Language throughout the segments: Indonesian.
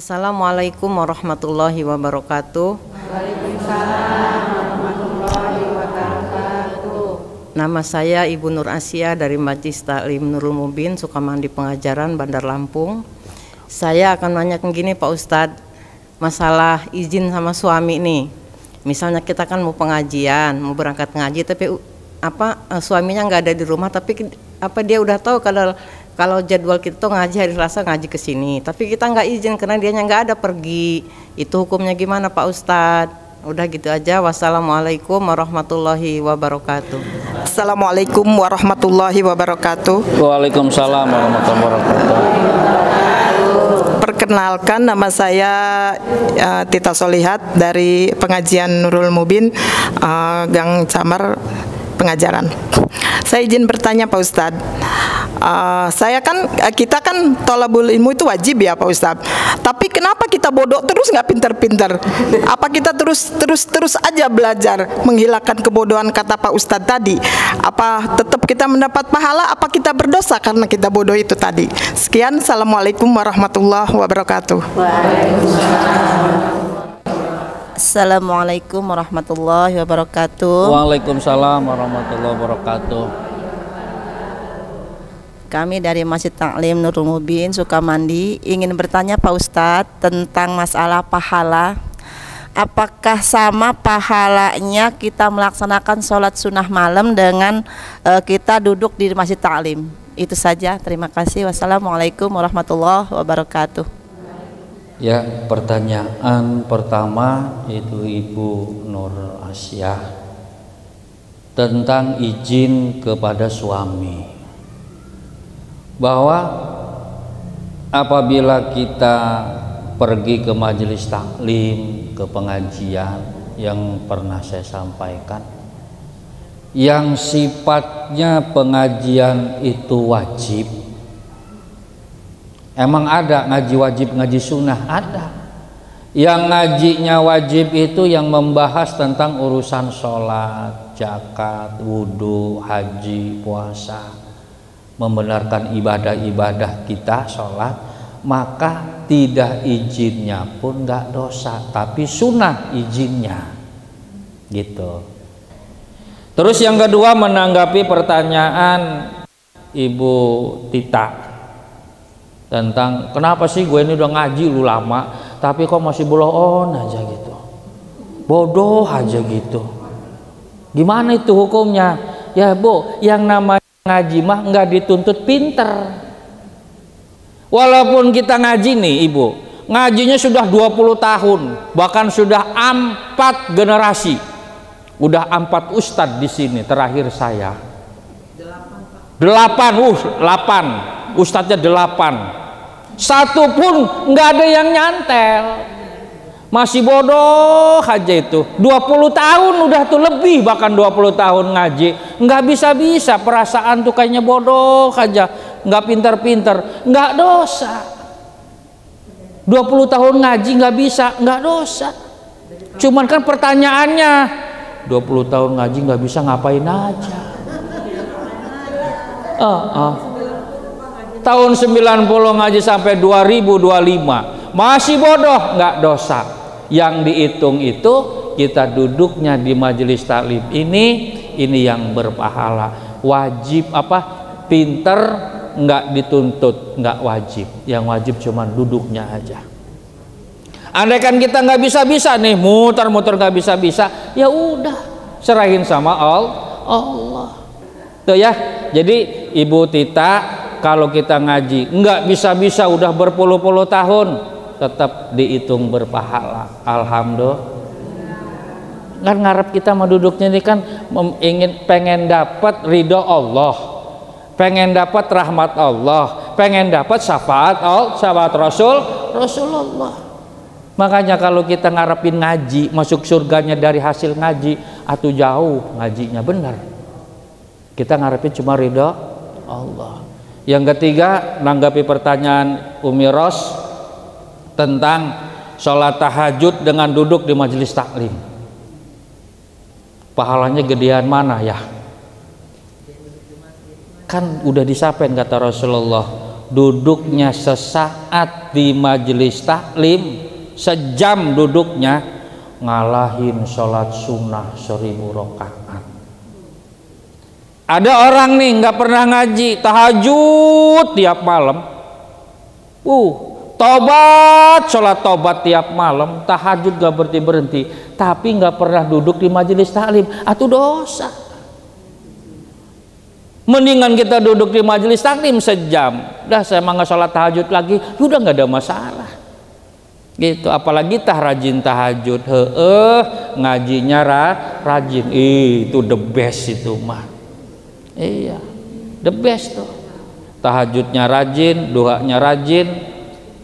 Assalamualaikum warahmatullahi wabarakatuh. Waalaikumsalam warahmatullahi wabarakatuh. Nama saya Ibu Nur Asia dari Majelis Taklim Nurul Mubin, Sukamandi Pengajaran, Bandar Lampung. Saya akan nanyakan gini Pak Ustadz, masalah izin sama suami nih. Misalnya kita kan mau pengajian, mau berangkat ngaji, tapi suaminya nggak ada di rumah, tapi dia udah tahu kalau jadwal kita tuh ngaji hari Selasa ngaji ke sini, tapi kita nggak izin karena dianya nggak ada pergi. Itu hukumnya gimana Pak Ustadz? Udah gitu aja. Wassalamualaikum warahmatullahi wabarakatuh. Assalamualaikum warahmatullahi wabarakatuh. Waalaikumsalam warahmatullahi wabarakatuh. Perkenalkan, nama saya Tita Solihat dari pengajian Nurul Mubin, Gang Camar Pengajaran. Saya izin bertanya Pak Ustadz. Kita kan thalabul ilmu itu wajib ya Pak Ustadz. Tapi kenapa kita bodoh terus, nggak pinter-pinter? Apa kita terus aja belajar menghilangkan kebodohan kata Pak Ustadz tadi? Apa tetap kita mendapat pahala? Apa kita berdosa karena kita bodoh itu tadi? Sekian, assalamualaikum warahmatullahi wabarakatuh. Assalamualaikum warahmatullahi wabarakatuh. Waalaikumsalam warahmatullahi wabarakatuh. Kami dari Masjid Taklim Nurul Mubin, Sukamandi, ingin bertanya Pak Ustadz tentang masalah pahala. Apakah sama pahalanya kita melaksanakan sholat sunnah malam dengan kita duduk di Masjid Taklim? Itu saja, terima kasih. Wassalamualaikum warahmatullahi wabarakatuh. Ya, pertanyaan pertama itu Ibu Nur Asia tentang izin kepada suami, bahwa apabila kita pergi ke majelis taklim, ke pengajian yang pernah saya sampaikan, yang sifatnya pengajian itu wajib. Emang ada ngaji wajib, ngaji sunnah? Ada. Yang ngajinya wajib itu yang membahas tentang urusan sholat, zakat, wudhu, haji, puasa, membenarkan ibadah-ibadah kita, sholat, maka tidak izinnya pun nggak dosa, tapi sunnah izinnya, gitu. Terus yang kedua, menanggapi pertanyaan Ibu Tita tentang kenapa sih gue ini udah ngaji lu lama tapi kok masih blow-on aja gitu, bodoh aja gitu. Gimana itu hukumnya? Ya Bu, yang namanya ngaji mah nggak dituntut pinter. Walaupun kita ngaji nih Ibu, ngajinya sudah 20 tahun, bahkan sudah 4 generasi, udah 4 ustadz di sini, terakhir saya 8 ustadznya 8, satu pun nggak ada yang nyantel, masih bodoh aja itu. 20 tahun udah tuh, lebih bahkan 20 tahun ngaji, nggak bisa perasaan tuh kayaknya bodoh aja, nggak pinter-pinter, nggak dosa. 20 tahun ngaji nggak bisa, nggak dosa. Cuman kan pertanyaannya, 20 tahun ngaji nggak bisa ngapain aja? Tahun 90 ngaji sampai 2025 masih bodoh, nggak dosa. Yang dihitung itu kita duduknya di majelis taklim ini yang berpahala. Wajib pinter nggak dituntut, nggak wajib. Yang wajib cuman duduknya aja. Andaikan kita nggak bisa nih, muter-muter nggak bisa, ya udah serahin sama Allah. Tuh ya. Jadi Ibu Tita, kalau kita ngaji nggak bisa udah berpuluh-puluh tahun, tetap dihitung berpahala. Alhamdulillah. Kan ngarep kita mau duduknya ini kan pengen dapat ridho Allah, pengen dapat rahmat Allah, pengen dapat syafaat Rasulullah. Makanya kalau kita ngarepin ngaji masuk surganya dari hasil ngaji, atau jauh ngajinya benar. Kita ngarepin cuma ridho Allah. Yang ketiga, nanggapi pertanyaan Umi Ros tentang sholat tahajud dengan duduk di majelis taklim, pahalanya gedean mana ya? Kan udah disampaikan kata Rasulullah, duduknya sesaat di majelis taklim, sejam duduknya, ngalahin sholat sunnah 1000 rakaat. Ada orang nih nggak pernah ngaji, tahajud tiap malam, tobat, sholat tobat tiap malam, tahajud gak berhenti, tapi nggak pernah duduk di majelis taklim, atuh dosa. Mendingan kita duduk di majelis taklim sejam, dah saya mah nggak sholat tahajud lagi, udah nggak ada masalah. Gitu, apalagi rajin tahajud, ngajinya rajin, itu the best itu mah. Iya, the best tuh. Tahajudnya rajin, duhanya rajin,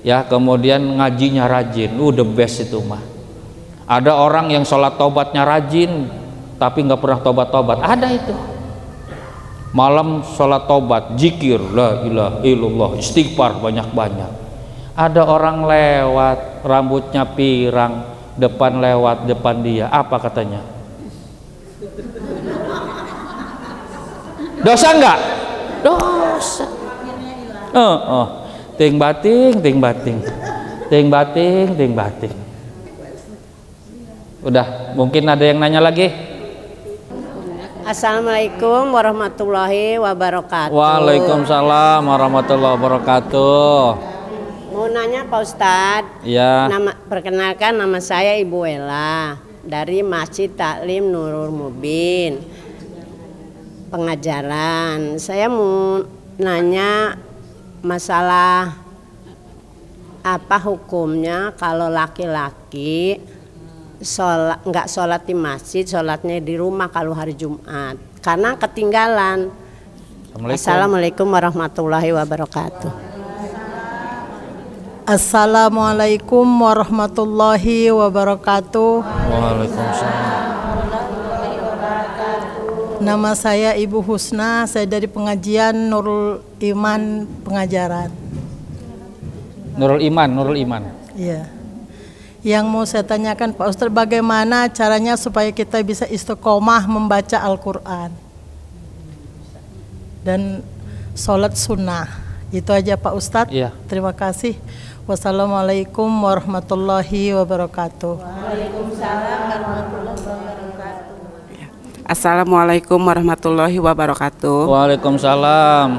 ya, kemudian ngajinya rajin, the best itu mah. Ada orang yang sholat tobatnya rajin tapi nggak pernah tobat, ada itu. Malam sholat tobat, zikir, la ilaha illallah, istighfar banyak-banyak. Ada orang lewat, rambutnya pirang, lewat depan dia, apa katanya? Dosa enggak? Dosa. Ting bating. Udah, mungkin ada yang nanya lagi? Assalamualaikum warahmatullahi wabarakatuh. Waalaikumsalam warahmatullahi wabarakatuh. Mau nanya Pak Ustadz. Ya. Perkenalkan, nama saya Ibu Ella dari Masjid Taklim Nurul Mubin, pengajaran. Saya mau nanya masalah apa hukumnya kalau laki-laki nggak sholat di masjid, sholatnya di rumah kalau hari Jumat karena ketinggalan. Assalamualaikum warahmatullahi wabarakatuh. Assalamualaikum warahmatullahi wabarakatuh. Waalaikumsalam. Nama saya Ibu Husna, saya dari pengajian Nurul Iman pengajaran. Nurul Iman. Iya. Yang mau saya tanyakan Pak Ustadz, bagaimana caranya supaya kita bisa istiqomah membaca Al-Quran dan sholat sunnah? Itu aja Pak Ustadz. Iya. Terima kasih. Wassalamualaikum warahmatullahi wabarakatuh. Waalaikumsalam warahmatullahi wabarakatuh. Assalamualaikum warahmatullahi wabarakatuh. Waalaikumsalam.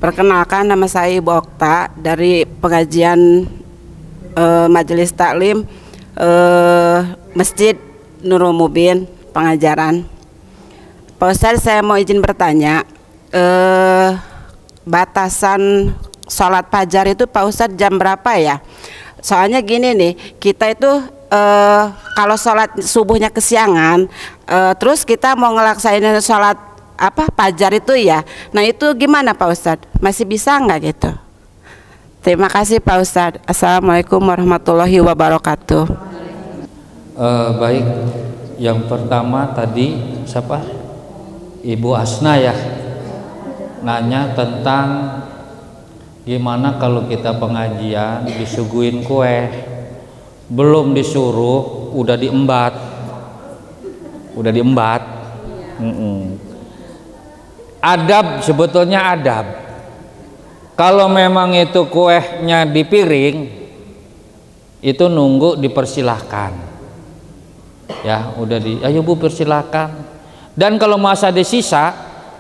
Perkenalkan, nama saya Ibu Okta dari pengajian Majelis Taklim Masjid Nurul Mubin pengajaran. Pak Ustadz, saya mau izin bertanya, batasan sholat fajar itu Pak Ustadz jam berapa ya? Soalnya gini nih, kita itu kalau sholat subuhnya kesiangan, terus kita mau ngelaksainin sholat fajar itu ya, nah itu gimana Pak Ustadz? Masih bisa nggak gitu? Terima kasih Pak Ustadz. Assalamualaikum warahmatullahi wabarakatuh. Baik, yang pertama tadi siapa? Ibu Asna ya, nanya tentang gimana kalau kita pengajian disuguhin kue, belum disuruh udah diembat. Adab, sebetulnya adab. Kalau memang itu kuehnya di piring, itu nunggu dipersilahkan. Ya, udah ayo Bu persilahkan. Dan kalau masa ada sisa,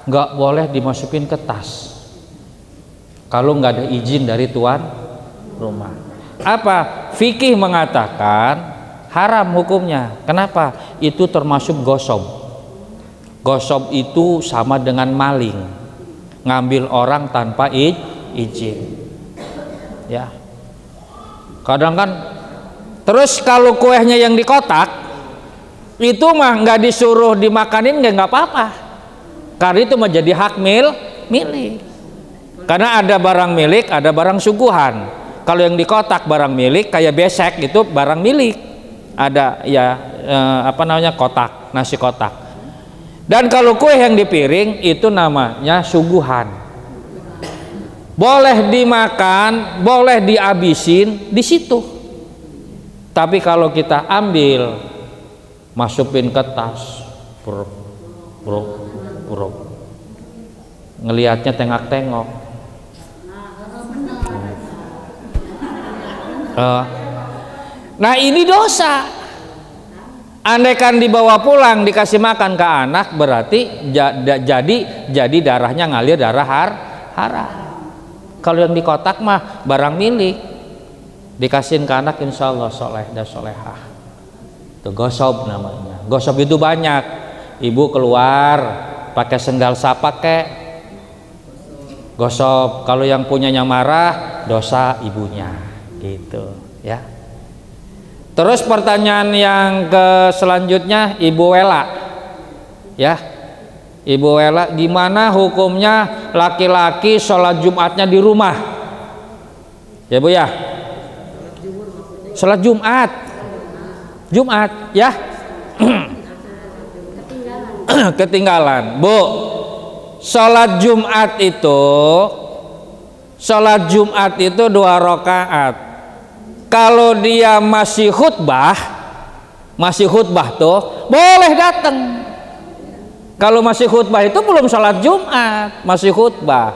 nggak boleh dimasukin ke tas. Kalau nggak ada izin dari tuan rumah. Apa? Fikih mengatakan haram hukumnya. Kenapa? Itu termasuk gosob. Gosob itu sama dengan maling, ngambil orang tanpa izin. Ya. Kadang kan. Terus kalau kuehnya yang di kotak, itu mah nggak disuruh dimakanin nggak apa-apa. Karena itu menjadi hak milik. Karena ada barang milik, ada barang suguhan. Kalau yang di kotak barang milik, kayak besek itu barang milik. Ada ya kotak, nasi kotak. Dan kalau kue yang di piring itu namanya suguhan. Boleh dimakan, boleh dihabisin di situ. Tapi kalau kita ambil, masukin ke tas, ngelihatnya tengok-tengok. Nah ini dosa. Andaikan dibawa pulang dikasih makan ke anak, berarti jadi darahnya ngalir darah haram. Kalau yang di kotak mah barang milik, dikasihin ke anak insya Allah soleh dan solehah. Itu gosob namanya. Gosob itu banyak. Ibu keluar pakai sendal sapa kek, gosob. Kalau yang punyanya marah, dosa ibunya, gitu ya. Terus pertanyaan yang selanjutnya Ibu Wela, ya, Ibu Wela, gimana hukumnya laki-laki sholat Jumatnya di rumah? Ya Bu ya, sholat Jumat, ya, ketinggalan. Bu, sholat Jumat itu 2 rakaat. Kalau dia masih khutbah tuh boleh datang. Kalau masih khutbah itu belum sholat Jumat, masih khutbah,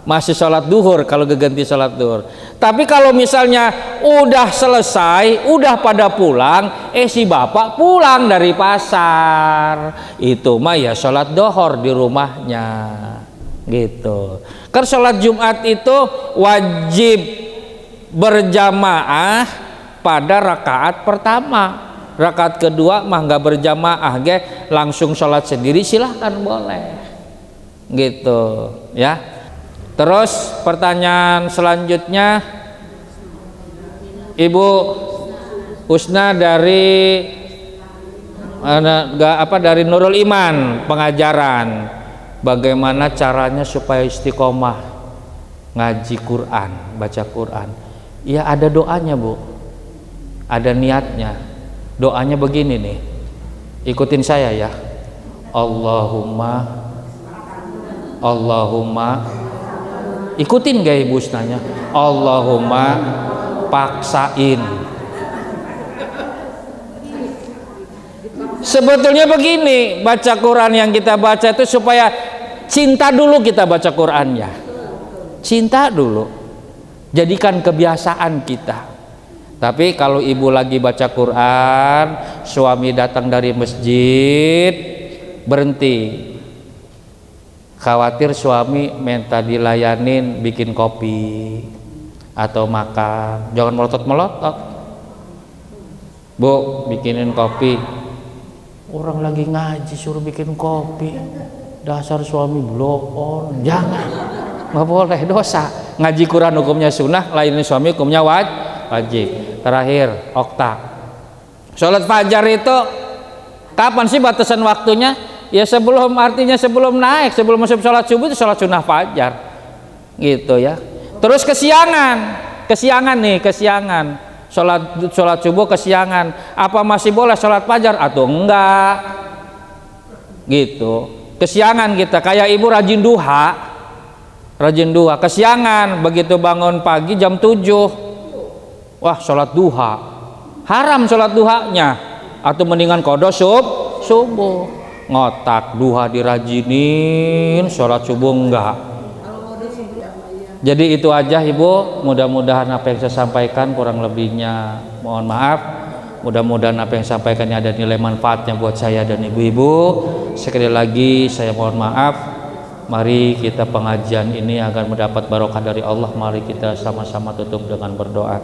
masih sholat duhur kalau ganti sholat duhur. Tapi kalau misalnya udah selesai, udah pada pulang, si bapak pulang dari pasar, itu mah ya sholat duhur di rumahnya, gitu. Karena sholat Jumat itu wajib berjamaah pada rakaat pertama. Rakaat kedua mah nggak berjamaah, langsung sholat sendiri silahkan boleh, gitu ya. Terus pertanyaan selanjutnya Ibu Husna dari dari Nurul Iman pengajaran, bagaimana caranya supaya istiqomah ngaji Quran, baca Quran. Ya ada doanya Bu, ada niatnya. Doanya begini nih, ikutin saya ya. Allahumma, ikutin gak Ibu Husnanya? Allahumma paksain. Sebetulnya begini, baca Quran yang kita baca itu supaya cinta dulu kita baca Qurannya. Cinta dulu. Jadikan kebiasaan kita. Tapi kalau ibu lagi baca Quran, suami datang dari masjid, berhenti. Khawatir suami minta dilayanin bikin kopi atau makan. Jangan melotot-melotot. Bu, bikinin kopi. Orang lagi ngaji suruh bikin kopi. Dasar suami blow on. Jangan. Nggak boleh, dosa. Ngaji Quran hukumnya sunnah, lain suami hukumnya wajib. Terakhir, okta. Sholat fajar itu kapan sih batasan waktunya? Ya sebelum, artinya sebelum naik, sebelum masuk sholat subuh itu sholat sunnah fajar, gitu ya. Terus kesiangan nih, sholat subuh kesiangan. Apa masih boleh sholat fajar atau enggak? Gitu. Kesiangan kita, kayak ibu rajin duha, kesiangan, begitu bangun pagi jam 7, wah sholat duha, haram sholat duhanya, atau mendingan kodo subuh, ngotak duha dirajinin, sholat subuh enggak. Jadi itu aja Ibu, mudah-mudahan apa yang saya sampaikan kurang lebihnya mohon maaf. Mudah-mudahan apa yang saya sampaikannya ada nilai manfaatnya buat saya dan ibu-ibu. Sekali lagi saya mohon maaf. Mari kita pengajian ini agar mendapat barokah dari Allah. Mari kita sama-sama tutup dengan berdoa.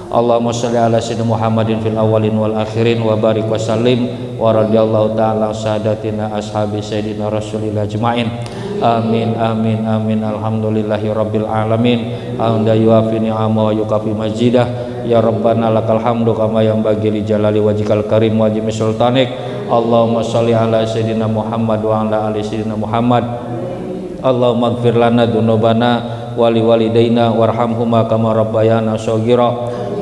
Allahumma sholli ala sayyidina Muhammadin fil awwalin wal akhirin wa barik wa sallim wa radhiyallahu ta'ala sadatina ashabi sayyidina Rasulillah ajmain. Amin amin amin. Alhamdulillahi rabbil alamin. Anda yuafi ni'ama wa yukafi majidah. Ya Rabbana lakal hamdu kama yanbaghi li jalali wajhikal karim wa jami sultanik. Allahumma sholli ala sayyidina Muhammad wa ala ali sayyidina Muhammad. Allahumma ighfir lana dzunubana wa liwalidayna warhamhuma kama rabbayana shaghira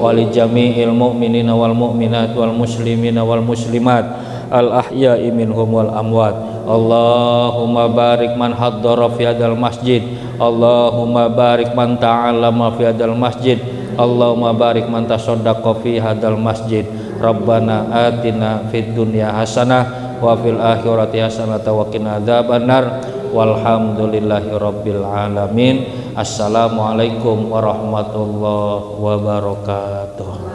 wa li jami'il mu'minina wal mu'minat wal muslimina wal muslimat al ahya'i minhum wal amwat. Allahumma barik man haddara fi hadzal masjid. Allahumma barik man ta'allama fi hadzal masjid. Allahumma barik man tasaddaqa fi hadzal masjid. Rabbana atina fid dunya hasanah wa fil akhirati hasanah wa qina adzabannar. walhamdulillahirabbil alamin. Assalamualaikum warahmatullahi wabarakatuh.